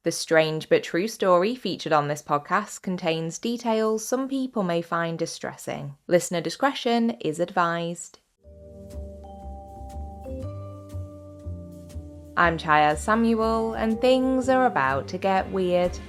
The strange but true story featured on this podcast contains details some people may find distressing. Listener discretion is advised. I'm Chaya Samuel, and things are about to get weird.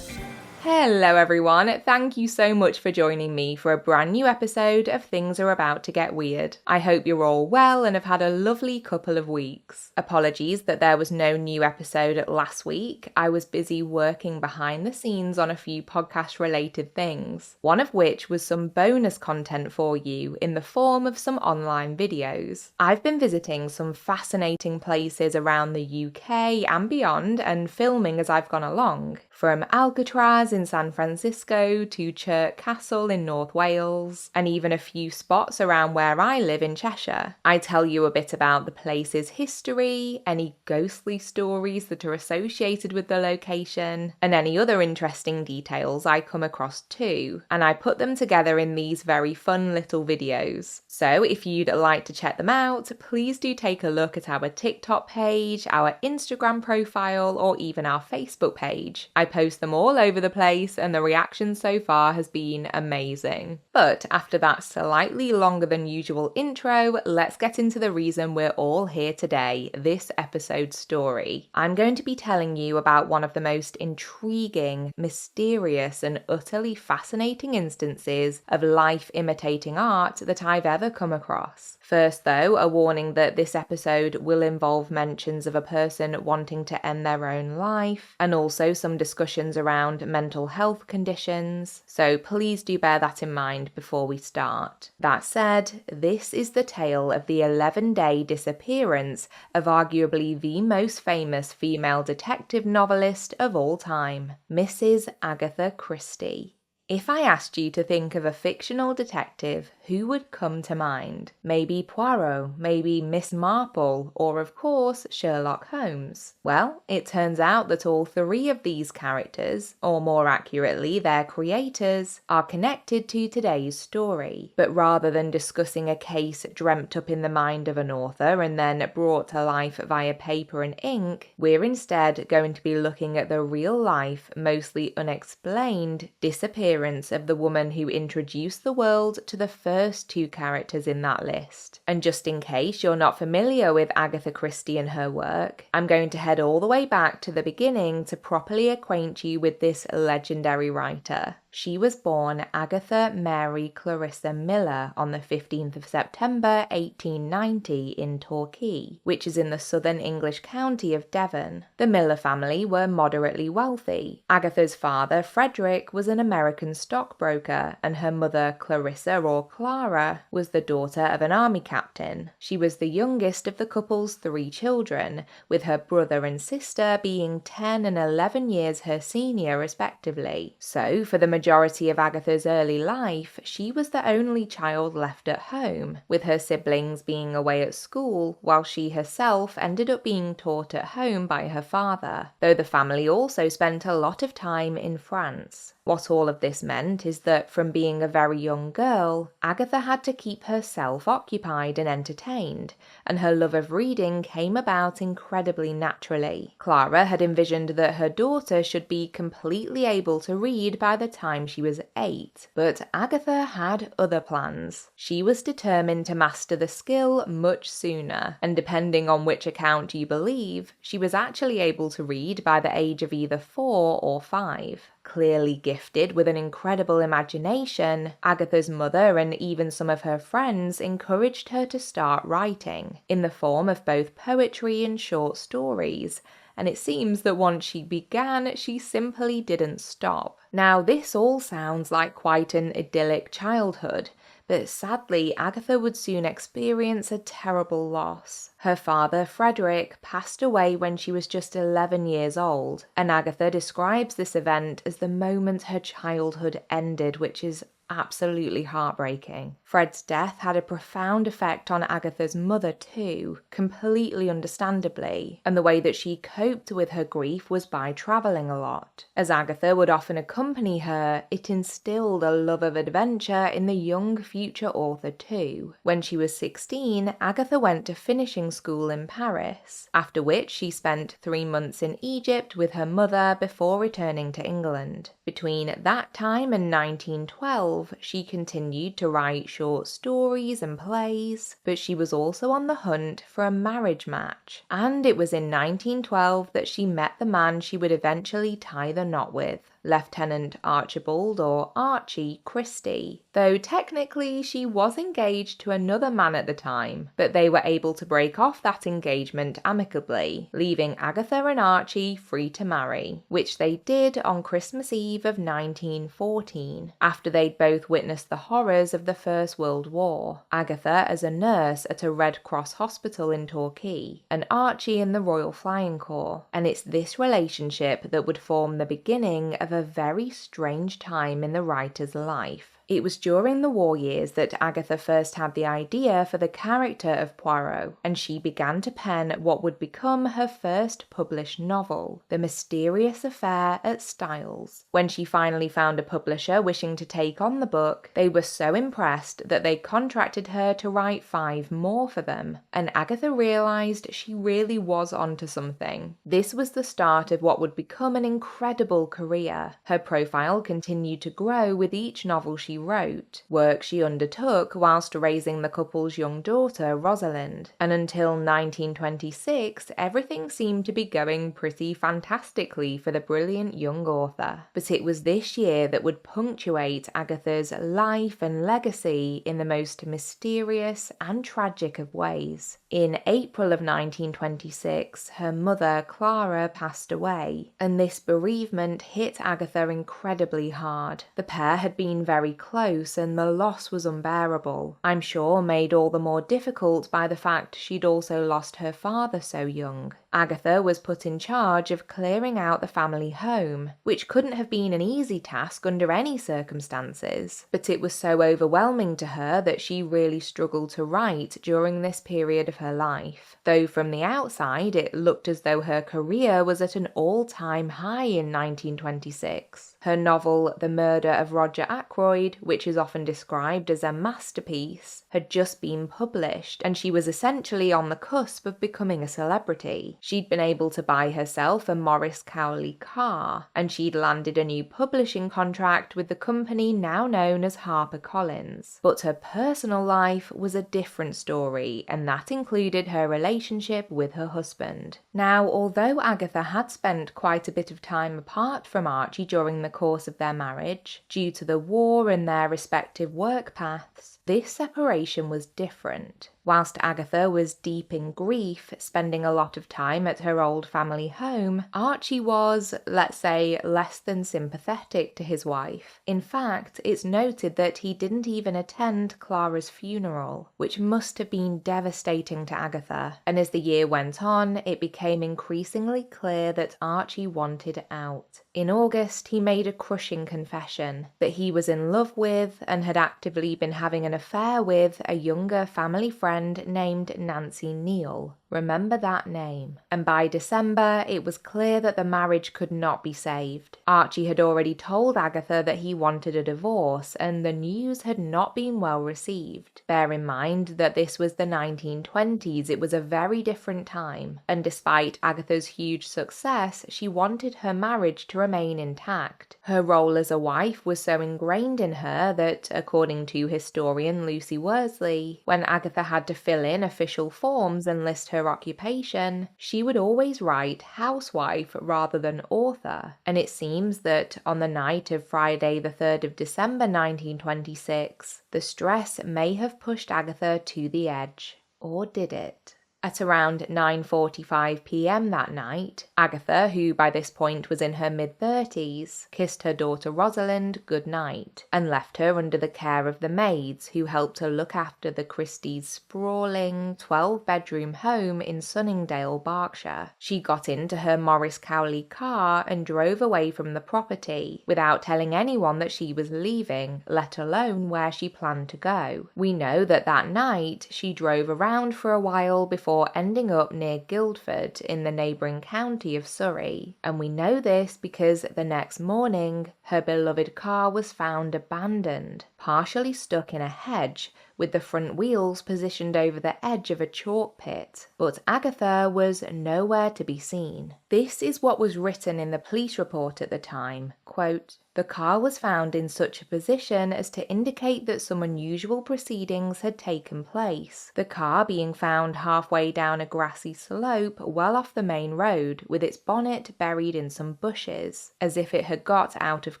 Hello everyone, thank you so much for joining me for a brand new episode of Things Are About to Get Weird. I hope you're all well and have had a lovely couple of weeks. Apologies that there was no new episode last week. I was busy working behind the scenes on a few podcast related things, one of which was some bonus content for you in the form of some online videos. I've been visiting some fascinating places around the UK and beyond and filming as I've gone along, from Alcatraz in San Francisco to Chirk Castle in North Wales, and even a few spots around where I live in Cheshire. I tell you a bit about the place's history, any ghostly stories that are associated with the location, and any other interesting details I come across too, and I put them together in these very fun little videos. So if you'd like to check them out, please do take a look at our TikTok page, our Instagram profile, or even our Facebook page. I post them all over the place and the reaction so far has been amazing. But after that slightly longer than usual intro, let's get into the reason we're all here today, this episode's story. I'm going to be telling you about one of the most intriguing, mysterious and utterly fascinating instances of life imitating art that I've ever come across. First though, a warning that this episode will involve mentions of a person wanting to end their own life and also some discussions around mental health conditions, so please do bear that in mind before we start. That said, this is the tale of the 11-day disappearance of arguably the most famous female detective novelist of all time, Mrs. Agatha Christie. If I asked you to think of a fictional detective, who would come to mind? Maybe Poirot, maybe Miss Marple, or of course Sherlock Holmes. Well, it turns out that all three of these characters, or more accurately their creators, are connected to today's story. But rather than discussing a case dreamt up in the mind of an author and then brought to life via paper and ink, we're instead going to be looking at the real-life, mostly unexplained, disappearance of the woman who introduced the world to the first two characters in that list. And just in case you're not familiar with Agatha Christie and her work, I'm going to head all the way back to the beginning to properly acquaint you with this legendary writer. She was born Agatha Mary Clarissa Miller on the 15th of September 1890 in Torquay, which is in the southern English county of Devon. The Miller family were moderately wealthy. Agatha's father, Frederick, was an American stockbroker, and her mother, Clarissa or Clara, was the daughter of an army captain. She was the youngest of the couple's three children, with her brother and sister being 10 and 11 years her senior respectively. So, for the majority of Agatha's early life, she was the only child left at home, with her siblings being away at school, while she herself ended up being taught at home by her father, though the family also spent a lot of time in France. What all of this meant is that from being a very young girl, Agatha had to keep herself occupied and entertained, and her love of reading came about incredibly naturally. Clara had envisioned that her daughter should be completely able to read by the time she was 8, but Agatha had other plans. She was determined to master the skill much sooner, and depending on which account you believe, she was actually able to read by the age of either 4 or 5. Clearly gifted with an incredible imagination, Agatha's mother and even some of her friends encouraged her to start writing, in the form of both poetry and short stories, and it seems that once she began, she simply didn't stop. Now, this all sounds like quite an idyllic childhood, but sadly, Agatha would soon experience a terrible loss. Her father, Frederick, passed away when she was just 11 years old, and Agatha describes this event as the moment her childhood ended, which is absolutely heartbreaking. Fred's death had a profound effect on Agatha's mother too, completely understandably, and the way that she coped with her grief was by travelling a lot. As Agatha would often accompany her, it instilled a love of adventure in the young future author too. When she was 16, Agatha went to finishing school in Paris, after which she spent 3 months in Egypt with her mother before returning to England. Between that time and 1912, she continued to write short stories and plays, but she was also on the hunt for a marriage match, and it was in 1912 that she met the man she would eventually tie the knot with, Lieutenant Archibald or Archie Christie, though technically she was engaged to another man at the time, but they were able to break off that engagement amicably, leaving Agatha and Archie free to marry, which they did on Christmas Eve of 1914, after they'd both witnessed the horrors of the First World War, Agatha as a nurse at a Red Cross hospital in Torquay, and Archie in the Royal Flying Corps, and it's this relationship that would form the beginning of a very strange time in the writer's life. It was during the war years that Agatha first had the idea for the character of Poirot, and she began to pen what would become her first published novel, The Mysterious Affair at Styles. When she finally found a publisher wishing to take on the book, they were so impressed that they contracted her to write 5 more for them, and Agatha realised she really was onto something. This was the start of what would become an incredible career. Her profile continued to grow with each novel she wrote, work she undertook whilst raising the couple's young daughter, Rosalind, and until 1926, everything seemed to be going pretty fantastically for the brilliant young author. But it was this year that would punctuate Agatha's life and legacy in the most mysterious and tragic of ways. In April of 1926, her mother, Clara, passed away, and this bereavement hit Agatha incredibly hard. The pair had been very close and the loss was unbearable, I'm sure made all the more difficult by the fact she'd also lost her father so young. Agatha was put in charge of clearing out the family home, which couldn't have been an easy task under any circumstances, but it was so overwhelming to her that she really struggled to write during this period of her life, though from the outside it looked as though her career was at an all-time high in 1926. Her novel The Murder of Roger Ackroyd, which is often described as a masterpiece, had just been published, and she was essentially on the cusp of becoming a celebrity. She'd been able to buy herself a Morris Cowley car, and she'd landed a new publishing contract with the company now known as HarperCollins. But her personal life was a different story, and that included her relationship with her husband. Now, although Agatha had spent quite a bit of time apart from Archie during the course of their marriage, due to the war and their respective work paths, this separation was different. Whilst Agatha was deep in grief, spending a lot of time at her old family home, Archie was, let's say, less than sympathetic to his wife. In fact, it's noted that he didn't even attend Clara's funeral, which must have been devastating to Agatha, and as the year went on, it became increasingly clear that Archie wanted out. In August, he made a crushing confession that he was in love with and had actively been having an affair with a younger family friend named Nancy Neal. Remember that name. And by December, it was clear that the marriage could not be saved. Archie had already told Agatha that he wanted a divorce, and the news had not been well received. Bear in mind that this was the 1920s, it was a very different time, and despite Agatha's huge success, she wanted her marriage to remain intact. Her role as a wife was so ingrained in her that, according to historian Lucy Worsley, when Agatha had to fill in official forms and list her occupation, she would always write housewife rather than author, and it seems that on the night of Friday the 3rd of December 1926, the stress may have pushed Agatha to the edge. Or did it? At around 9:45 p.m. that night, Agatha, who by this point was in her mid-30s, kissed her daughter Rosalind goodnight and left her under the care of the maids who helped her look after the Christies' sprawling 12-bedroom home in Sunningdale, Berkshire. She got into her Morris Cowley car and drove away from the property without telling anyone that she was leaving, let alone where she planned to go. We know that night she drove around for a while before ending up near Guildford in the neighbouring county of Surrey, and we know this because the next morning her beloved car was found abandoned, partially stuck in a hedge with the front wheels positioned over the edge of a chalk pit. But Agatha was nowhere to be seen. This is what was written in the police report at the time, quote, "The car was found in such a position as to indicate that some unusual proceedings had taken place, the car being found halfway down a grassy slope well off the main road with its bonnet buried in some bushes, as if it had got out of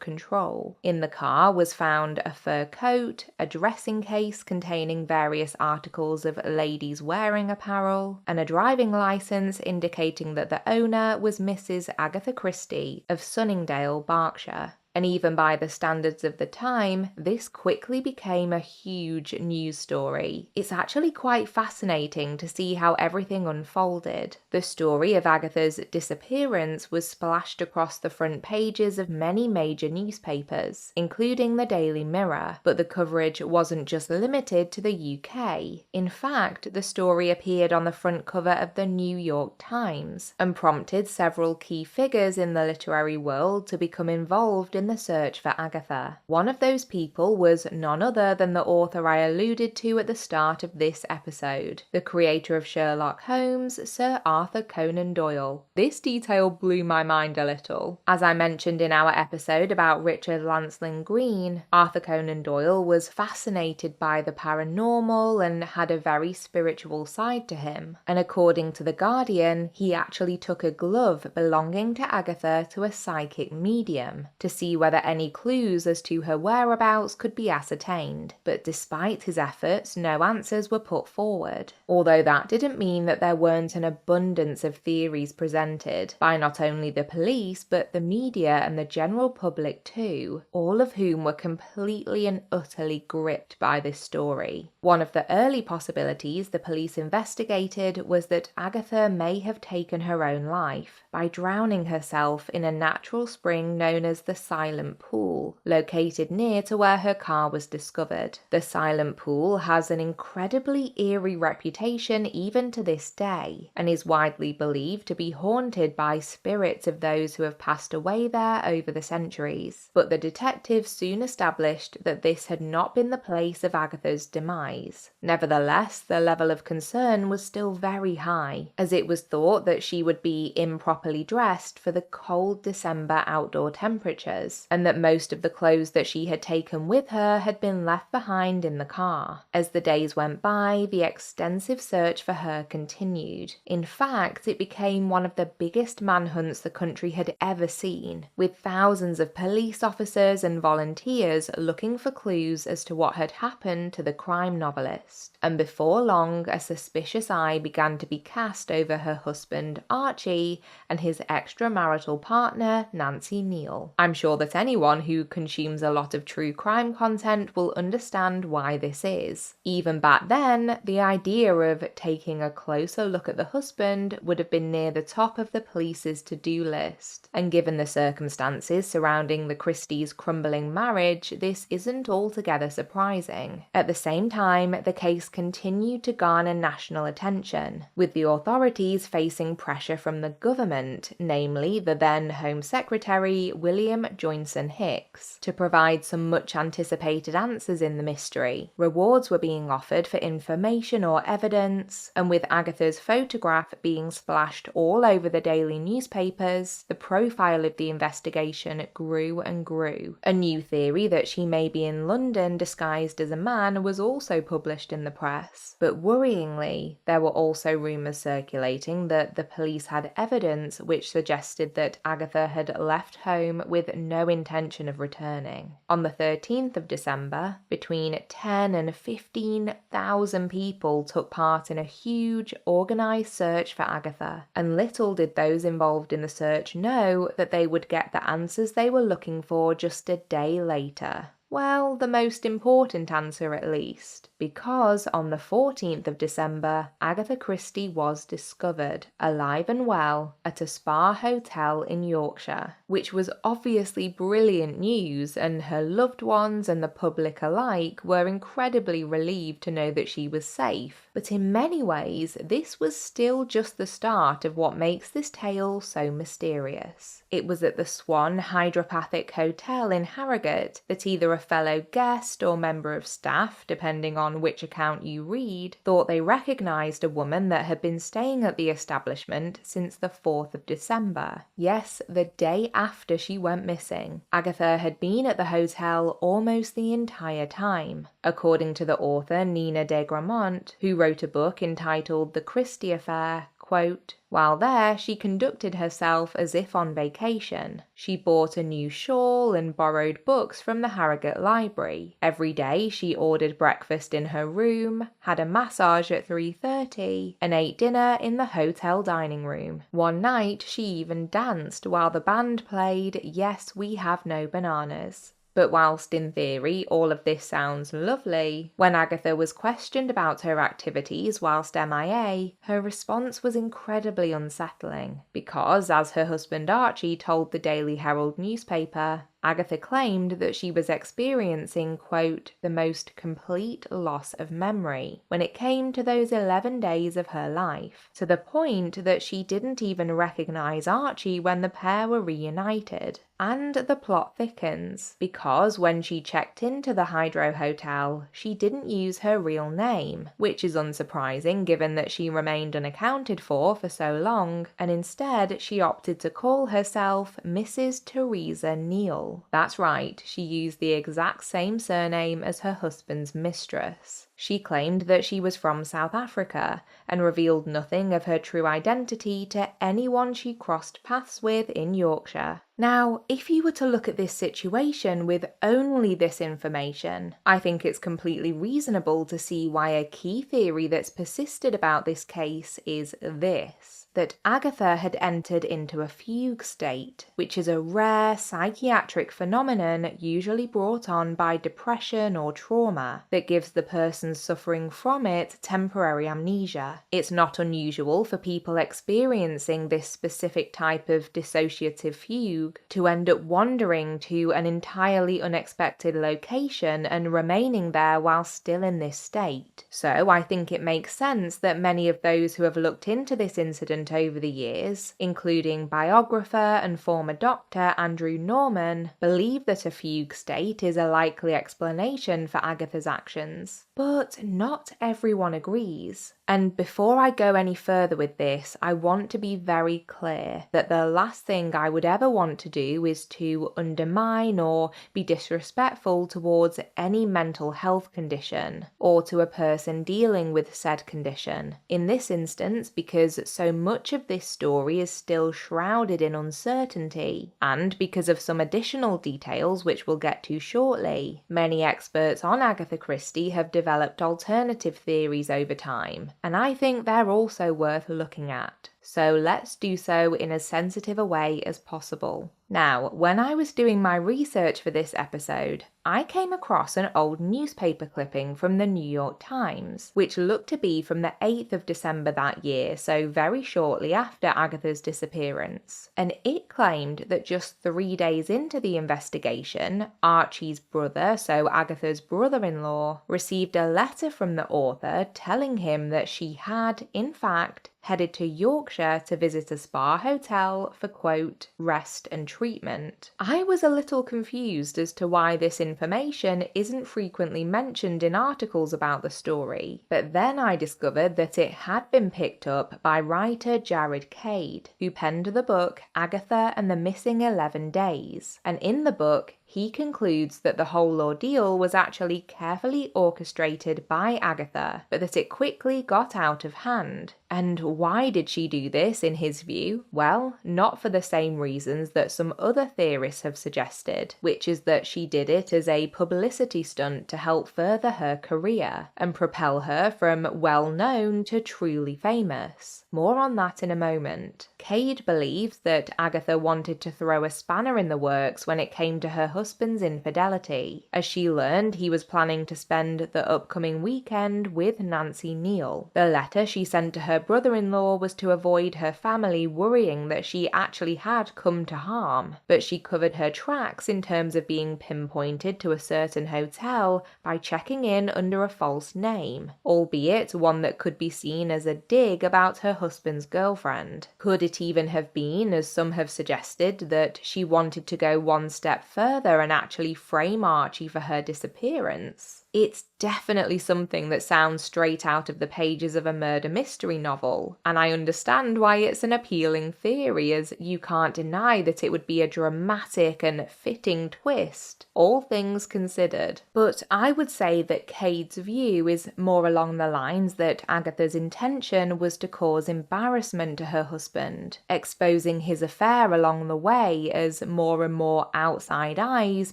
control. In the car was found a fur coat, a dressing case containing various articles of ladies' wearing apparel, and a driving license indicating that the owner was Mrs. Agatha Christie of Sunningdale, Berkshire." And even by the standards of the time, this quickly became a huge news story. It's actually quite fascinating to see how everything unfolded. The story of Agatha's disappearance was splashed across the front pages of many major newspapers, including the Daily Mirror, but the coverage wasn't just limited to the UK. In fact, the story appeared on the front cover of the New York Times and prompted several key figures in the literary world to become involved in the search for Agatha. One of those people was none other than the author I alluded to at the start of this episode, the creator of Sherlock Holmes, Sir Arthur Conan Doyle. This detail blew my mind a little. As I mentioned in our episode about Richard Lancelyn Green, Arthur Conan Doyle was fascinated by the paranormal and had a very spiritual side to him. And according to The Guardian, he actually took a glove belonging to Agatha to a psychic medium to see whether any clues as to her whereabouts could be ascertained, but despite his efforts, no answers were put forward. Although that didn't mean that there weren't an abundance of theories presented by not only the police, but the media and the general public too, all of whom were completely and utterly gripped by this story. One of the early possibilities the police investigated was that Agatha may have taken her own life by drowning herself in a natural spring known as the Silent Pool, located near to where her car was discovered. The Silent Pool has an incredibly eerie reputation even to this day, and is widely believed to be haunted by spirits of those who have passed away there over the centuries. But the detectives soon established that this had not been the place of Agatha's demise. Nevertheless, the level of concern was still very high, as it was thought that she would be improperly dressed for the cold December outdoor temperatures, and that most of the clothes that she had taken with her had been left behind in the car. As the days went by, the extensive search for her continued. In fact, it became one of the biggest manhunts the country had ever seen, with thousands of police officers and volunteers looking for clues as to what had happened to the crime novelist. And before long, a suspicious eye began to be cast over her husband Archie and his extramarital partner Nancy Neal. I'm sure that anyone who consumes a lot of true crime content will understand why this is. Even back then, the idea of taking a closer look at the husband would have been near the top of the police's to-do list. And given the circumstances surrounding the Christies' crumbling marriage, this isn't altogether surprising. At the same time, the case continued to garner national attention, with the authorities facing pressure from the government, namely the then Home Secretary William Joynson Hicks, to provide some much anticipated answers in the mystery. Rewards were being offered for information or evidence, and with Agatha's photograph being splashed all over the daily newspapers, the profile of the investigation grew and grew. A new theory that she may be in London disguised as a man was also published in the press, but worryingly, there were also rumours circulating that the police had evidence which suggested that Agatha had left home with no no intention of returning. On the 13th of December, between 10 and 15,000 people took part in a huge, organised search for Agatha, and little did those involved in the search know that they would get the answers they were looking for just a day later. Well, the most important answer at least, because on the 14th of December, Agatha Christie was discovered, alive and well, at a spa hotel in Yorkshire, which was obviously brilliant news, and her loved ones and the public alike were incredibly relieved to know that she was safe. But in many ways, this was still just the start of what makes this tale so mysterious. It was at the Swan Hydropathic Hotel in Harrogate that either a fellow guest or member of staff, depending on which account you read, thought they recognised a woman that had been staying at the establishment since the 4th of December. Yes, the day after she went missing. Agatha had been at the hotel almost the entire time. According to the author Nina de Gramont, who wrote a book entitled The Christie Affair, quote, "While there, she conducted herself as if on vacation. She bought a new shawl and borrowed books from the Harrogate Library. Every day she ordered breakfast in her room, had a massage at 3:30, and ate dinner in the hotel dining room. One night she even danced while the band played Yes, We Have No Bananas." But whilst in theory all of this sounds lovely, when Agatha was questioned about her activities whilst MIA, her response was incredibly unsettling, because, as her husband Archie told the Daily Herald newspaper, Agatha claimed that she was experiencing, quote, the most complete loss of memory when it came to those 11 days of her life, to the point that she didn't even recognise Archie when the pair were reunited. And the plot thickens, because when she checked into the Hydro Hotel, she didn't use her real name, which is unsurprising given that she remained unaccounted for so long, and instead she opted to call herself Mrs. Teresa Neal. That's right, she used the exact same surname as her husband's mistress. She claimed that she was from South Africa and revealed nothing of her true identity to anyone she crossed paths with in Yorkshire. Now, if you were to look at this situation with only this information, I think it's completely reasonable to see why a key theory that's persisted about this case is this: that Agatha had entered into a fugue state, which is a rare psychiatric phenomenon usually brought on by depression or trauma that gives the person suffering from it temporary amnesia. It's not unusual for people experiencing this specific type of dissociative fugue to end up wandering to an entirely unexpected location and remaining there while still in this state. So I think it makes sense that many of those who have looked into this incident over the years, including biographer and former doctor Andrew Norman, believe that a fugue state is a likely explanation for Agatha's actions. But not everyone agrees. And before I go any further with this, I want to be very clear that the last thing I would ever want to do is to undermine or be disrespectful towards any mental health condition or to a person dealing with said condition. In this instance, because so much of this story is still shrouded in uncertainty, and because of some additional details which we'll get to shortly, many experts on Agatha Christie have developed alternative theories over time, and I think they're also worth looking at. So let's do so in as sensitive a way as possible. Now, when I was doing my research for this episode, I came across an old newspaper clipping from the New York Times, which looked to be from the 8th of December that year, so very shortly after Agatha's disappearance. And it claimed that just 3 days into the investigation, Archie's brother, so Agatha's brother-in-law, received a letter from the author telling him that she had, in fact, headed to Yorkshire to visit a spa hotel for, quote, rest and treatment. I was a little confused as to why this information isn't frequently mentioned in articles about the story, but then I discovered that it had been picked up by writer Jared Cade, who penned the book Agatha and the Missing 11 Days, and in the book he concludes that the whole ordeal was actually carefully orchestrated by Agatha, but that it quickly got out of hand. And why did she do this in his view? Well, not for the same reasons that some other theorists have suggested, which is that she did it as a publicity stunt to help further her career and propel her from well-known to truly famous. More on that in a moment. Cade believes that Agatha wanted to throw a spanner in the works when it came to her husband's infidelity, as she learned he was planning to spend the upcoming weekend with Nancy Neal. The letter she sent to her brother-in-law was to avoid her family worrying that she actually had come to harm, but she covered her tracks in terms of being pinpointed to a certain hotel by checking in under a false name, albeit one that could be seen as a dig about her husband's girlfriend. Could it even have been, as some have suggested, that she wanted to go one step further and actually frame Archie for her disappearance? It's definitely something that sounds straight out of the pages of a murder mystery novel, and I understand why it's an appealing theory, as you can't deny that it would be a dramatic and fitting twist, all things considered. But I would say that Cade's view is more along the lines that Agatha's intention was to cause embarrassment to her husband, exposing his affair along the way as more and more outside eyes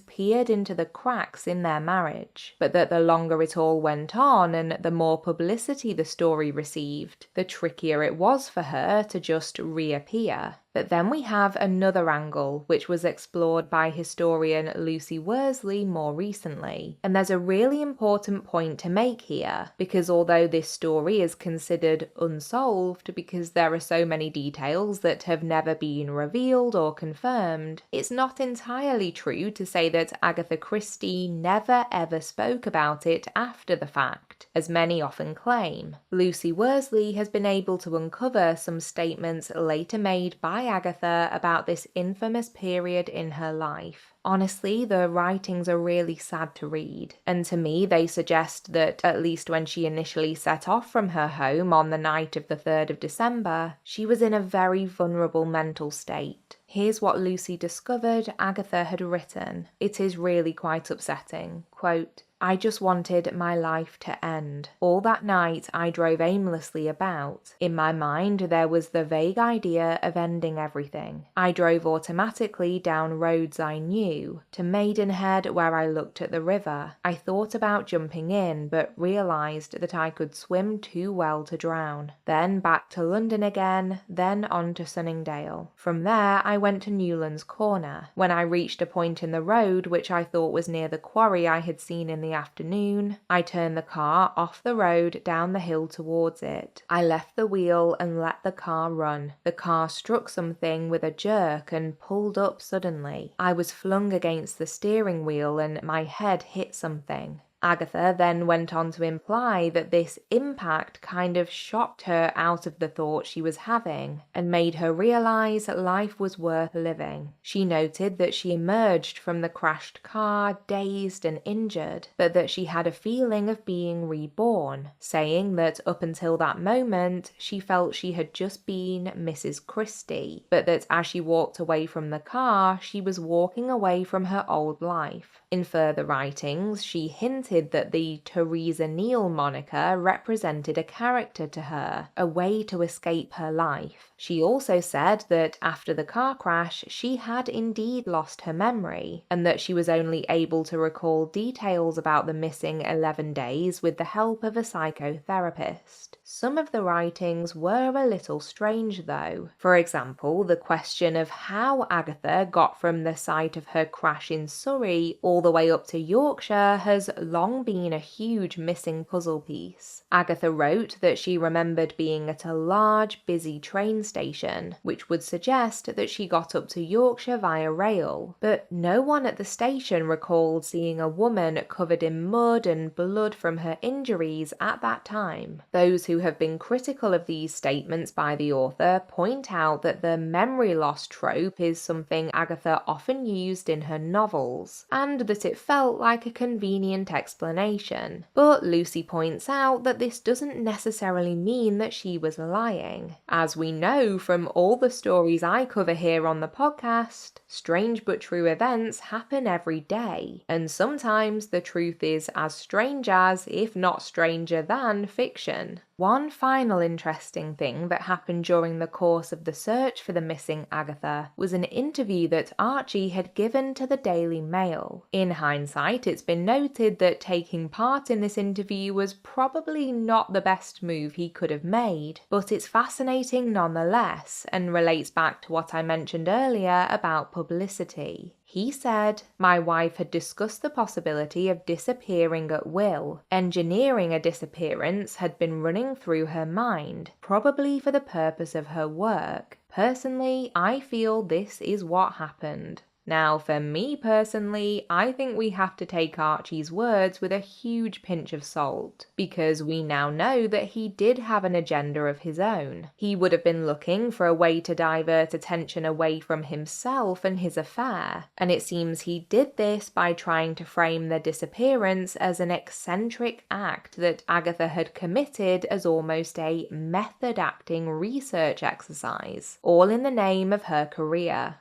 peered into the cracks in their marriage, but that the longer it all went on and the more publicity the story received, the trickier it was for her to just reappear. But then we have another angle, which was explored by historian Lucy Worsley more recently. And there's a really important point to make here, because although this story is considered unsolved because there are so many details that have never been revealed or confirmed, it's not entirely true to say that Agatha Christie never ever spoke about it after the fact, as many often claim. Lucy Worsley has been able to uncover some statements later made by Agatha about this infamous period in her life. Honestly, the writings are really sad to read, and to me they suggest that, at least when she initially set off from her home on the night of the 3rd of December, she was in a very vulnerable mental state. Here's what Lucy discovered Agatha had written. It is really quite upsetting. Quote, "I just wanted my life to end. All that night I drove aimlessly about. In my mind there was the vague idea of ending everything. I drove automatically down roads I knew, to Maidenhead where I looked at the river. I thought about jumping in but realised that I could swim too well to drown. Then back to London again, then on to Sunningdale. From there I went to Newlands Corner. When I reached a point in the road which I thought was near the quarry I had seen in the afternoon, I turned the car off the road down the hill towards it. I left the wheel and let the car run. The car struck something with a jerk and pulled up suddenly. I was flung against the steering wheel and my head hit something." Agatha then went on to imply that this impact kind of shocked her out of the thought she was having and made her realise that life was worth living. She noted that she emerged from the crashed car dazed and injured, but that she had a feeling of being reborn, saying that up until that moment she felt she had just been Mrs. Christie, but that as she walked away from the car she was walking away from her old life. In further writings, she hinted that the Theresa Neal moniker represented a character to her, a way to escape her life. She also said that after the car crash, she had indeed lost her memory, and that she was only able to recall details about the missing 11 days with the help of a psychotherapist. Some of the writings were a little strange though. For example, the question of how Agatha got from the site of her crash in Surrey all the way up to Yorkshire has long been a huge missing puzzle piece. Agatha wrote that she remembered being at a large, busy train station, which would suggest that she got up to Yorkshire via rail, but no one at the station recalled seeing a woman covered in mud and blood from her injuries at that time. Those who have been critical of these statements by the author point out that the memory loss trope is something Agatha often used in her novels, and that it felt like a convenient explanation. But Lucy points out that this doesn't necessarily mean that she was lying. As we know from all the stories I cover here on the podcast, strange but true events happen every day, and sometimes the truth is as strange as, if not stranger than, fiction. One final interesting thing that happened during the course of the search for the missing Agatha was an interview that Archie had given to the Daily Mail. In hindsight, it's been noted that taking part in this interview was probably not the best move he could have made, but it's fascinating nonetheless and relates back to what I mentioned earlier about publicity. He said, "My wife had discussed the possibility of disappearing at will. Engineering a disappearance had been running through her mind, probably for the purpose of her work. Personally, I feel this is what happened." Now, for me personally, I think we have to take Archie's words with a huge pinch of salt, because we now know that he did have an agenda of his own. He would have been looking for a way to divert attention away from himself and his affair, and it seems he did this by trying to frame the disappearance as an eccentric act that Agatha had committed as almost a method-acting research exercise, all in the name of her career.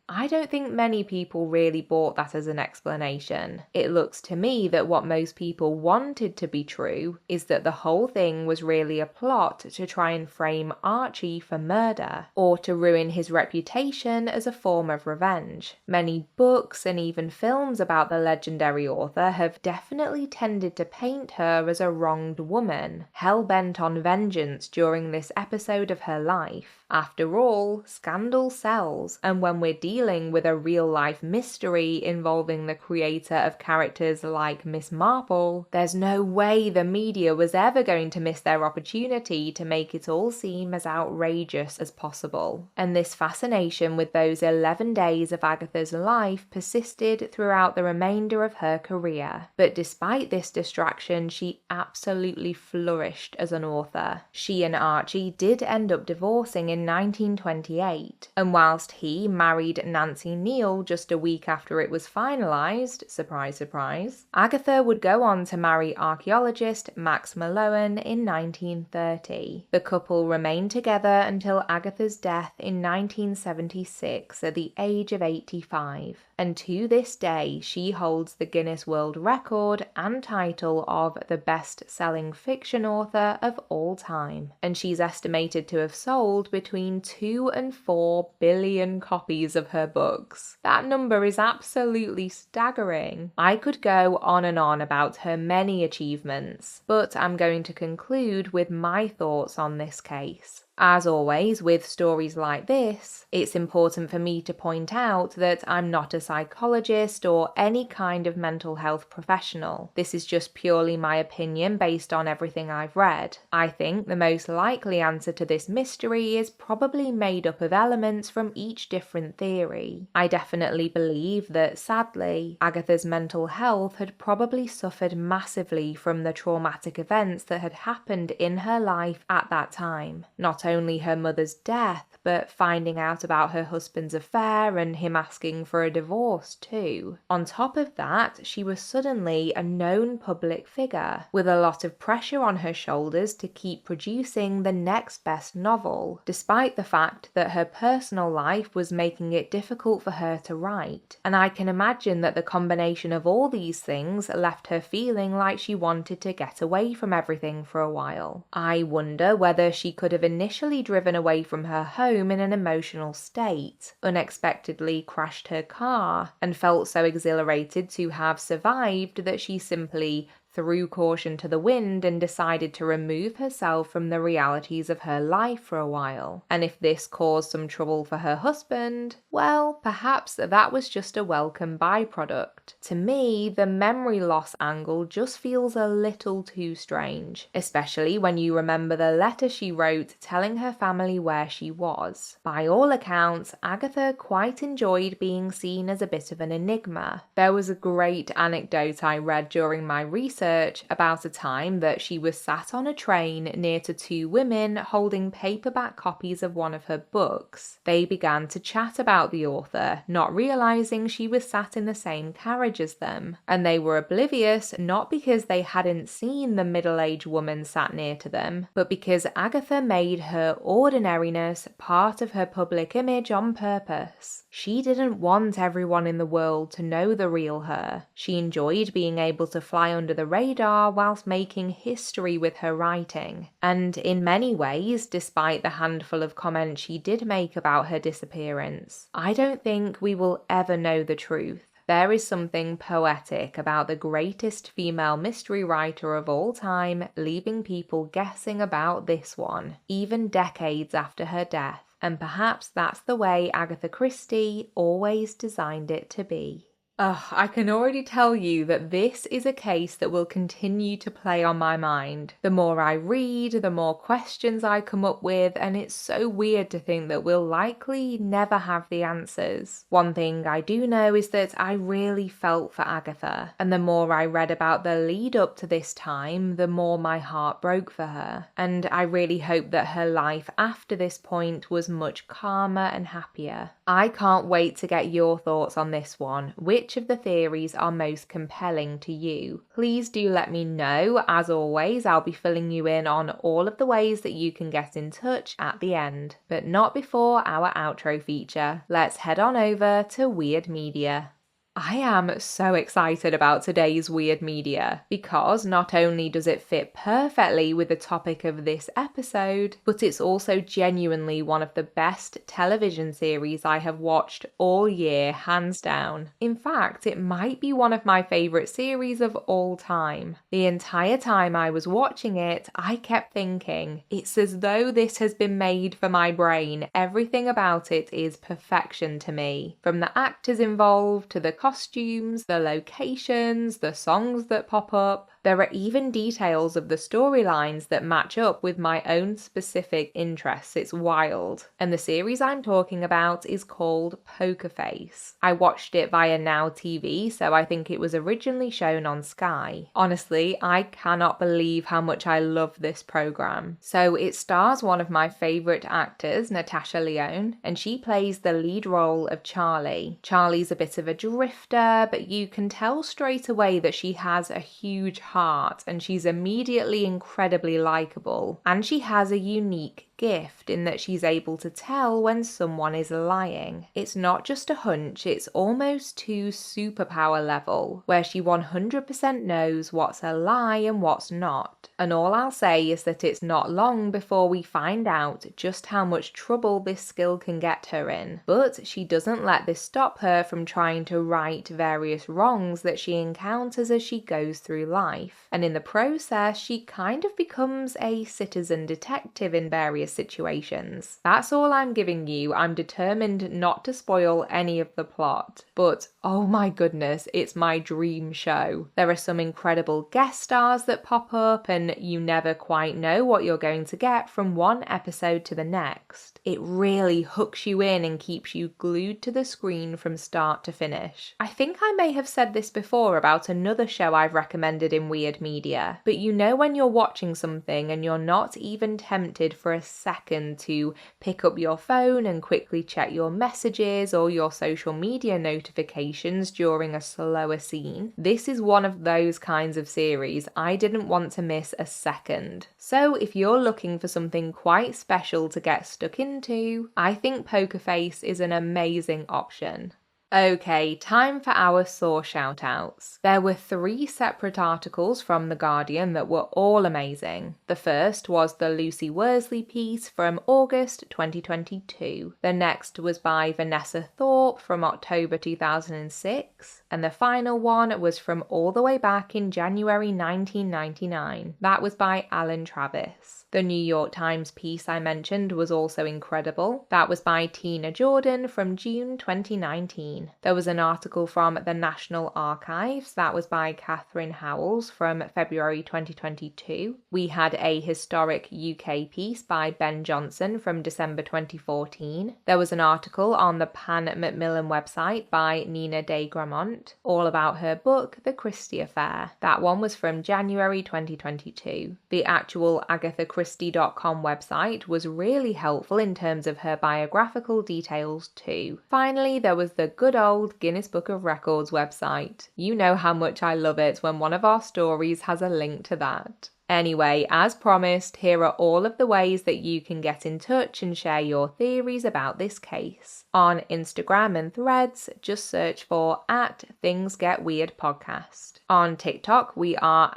I don't think many people really bought that as an explanation. It looks to me that what most people wanted to be true is that the whole thing was really a plot to try and frame Archie for murder, or to ruin his reputation as a form of revenge. Many books and even films about the legendary author have definitely tended to paint her as a wronged woman, hell-bent on vengeance during this episode of her life. After all, scandal sells, and when we're dealing with a real-life mystery involving the creator of characters like Miss Marple, there's no way the media was ever going to miss their opportunity to make it all seem as outrageous as possible. And this fascination with those 11 days of Agatha's life persisted throughout the remainder of her career. But despite this distraction, she absolutely flourished as an author. She and Archie did end up divorcing in 1928, and whilst he married Nancy Neal just a week after it was finalised, surprise surprise, Agatha would go on to marry archaeologist Max Malone in 1930. The couple remained together until Agatha's death in 1976 at the age of 85, and to this day she holds the Guinness World Record and title of the best-selling fiction author of all time, and she's estimated to have sold between 2 and 4 billion copies of her books. That number is absolutely staggering. I could go on and on about her many achievements, but I'm going to conclude with my thoughts on this case. As always, with stories like this, it's important for me to point out that I'm not a psychologist or any kind of mental health professional. This is just purely my opinion based on everything I've read. I think the most likely answer to this mystery is probably made up of elements from each different theory. I definitely believe that, sadly, Agatha's mental health had probably suffered massively from the traumatic events that had happened in her life at that time. Not only her mother's death, but finding out about her husband's affair and him asking for a divorce too. On top of that, she was suddenly a known public figure, with a lot of pressure on her shoulders to keep producing the next best novel, despite the fact that her personal life was making it difficult for her to write. And I can imagine that the combination of all these things left her feeling like she wanted to get away from everything for a while. I wonder whether she could have initially driven away from her home in an emotional state, unexpectedly crashed her car, and felt so exhilarated to have survived that she simply threw caution to the wind and decided to remove herself from the realities of her life for a while. And if this caused some trouble for her husband, well, perhaps that was just a welcome byproduct. To me, the memory loss angle just feels a little too strange, especially when you remember the letter she wrote telling her family where she was. By all accounts, Agatha quite enjoyed being seen as a bit of an enigma. There was a great anecdote I read during my research about a time that she was sat on a train near to 2 women holding paperback copies of one of her books. They began to chat about the author, not realizing she was sat in the same carriage as them, and they were oblivious not because they hadn't seen the middle-aged woman sat near to them, but because Agatha made her ordinariness part of her public image on purpose. She didn't want everyone in the world to know the real her. She enjoyed being able to fly under the radar whilst making history with her writing. And in many ways, despite the handful of comments she did make about her disappearance, I don't think we will ever know the truth. There is something poetic about the greatest female mystery writer of all time leaving people guessing about this one, even decades after her death. And perhaps that's the way Agatha Christie always designed it to be. I can already tell you that this is a case that will continue to play on my mind. The more I read, the more questions I come up with, and it's so weird to think that we'll likely never have the answers. One thing I do know is that I really felt for Agatha, and the more I read about the lead up to this time, the more my heart broke for her. And I really hope that her life after this point was much calmer and happier. I can't wait to get your thoughts on this one. Which of the theories are most compelling to you? Please do let me know. As always, I'll be filling you in on all of the ways that you can get in touch at the end. But not before our outro feature. Let's head on over to Weird Media. I am so excited about today's Weird Media because not only does it fit perfectly with the topic of this episode, but it's also genuinely one of the best television series I have watched all year, hands down. In fact, it might be one of my favourite series of all time. The entire time I was watching it, I kept thinking, it's as though this has been made for my brain. Everything about it is perfection to me. From the actors involved to the costumes, the locations, the songs that pop up. There are even details of the storylines that match up with my own specific interests. It's wild. And the series I'm talking about is called Poker Face. I watched it via Now TV, so I think it was originally shown on Sky. Honestly, I cannot believe how much I love this program. So it stars one of my favourite actors, Natasha Lyonne, and she plays the lead role of Charlie. Charlie's a bit of a drifter, but you can tell straight away that she has a huge heart and she's immediately incredibly likable. And she has a unique gift in that she's able to tell when someone is lying. It's not just a hunch, it's almost to superpower level, where she 100% knows what's a lie and what's not. And all I'll say is that it's not long before we find out just how much trouble this skill can get her in. But she doesn't let this stop her from trying to right various wrongs that she encounters as she goes through life. And in the process, she kind of becomes a citizen detective in various situations. That's all I'm giving you. I'm determined not to spoil any of the plot. But oh my goodness, it's my dream show. There are some incredible guest stars that pop up and you never quite know what you're going to get from one episode to the next. It really hooks you in and keeps you glued to the screen from start to finish. I think I may have said this before about another show I've recommended in Weird Media, but you know when you're watching something and you're not even tempted for a second to pick up your phone and quickly check your messages or your social media notifications during a slower scene? This is one of those kinds of series I didn't want to miss a second. So if you're looking for something quite special to get stuck into, I think Poker Face is an amazing option. Okay, time for our source shoutouts. There were 3 separate articles from The Guardian that were all amazing. The first was the Lucy Worsley piece from August 2022. The next was by Vanessa Thorpe from October 2006. And the final one was from all the way back in January 1999. That was by Alan Travis. The New York Times piece I mentioned was also incredible. That was by Tina Jordan from June 2019. There was an article from the National Archives. That was by Catherine Howells from February 2022. We had a historic UK piece by Ben Johnson from December 2014. There was an article on the Pan Macmillan website by Nina de Gramont, all about her book, The Christie Affair. That one was from January 2022. The actual AgathaChristie.com website was really helpful in terms of her biographical details too. Finally, there was the good old Guinness Book of Records website. You know how much I love it when one of our stories has a link to that. Anyway, as promised, here are all of the ways that you can get in touch and share your theories about this case. On Instagram and Threads, just search for @ThingsGetWeirdPodcast. On TikTok, we are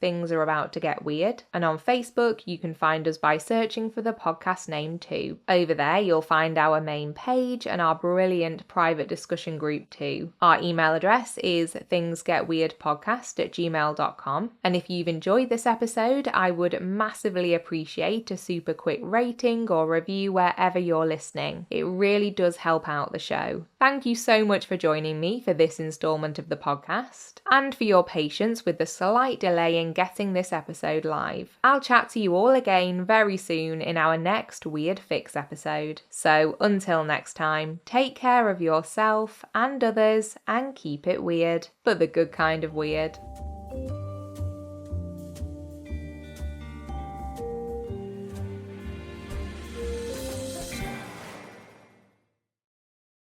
@ThingsAreAboutToGetWeird. And on Facebook, you can find us by searching for the podcast name too. Over there, you'll find our main page and our brilliant private discussion group too. Our email address is thingsgetweirdpodcast@gmail.com. And if you've enjoyed this episode, I would massively appreciate a super quick rating or review wherever you're listening. It really does help out the show. Thank you so much for joining me for this installment of the podcast, and for your patience with the slight delay in getting this episode live. I'll chat to you all again very soon in our next Weird Fix episode. So until next time, take care of yourself and others and keep it weird, but the good kind of weird.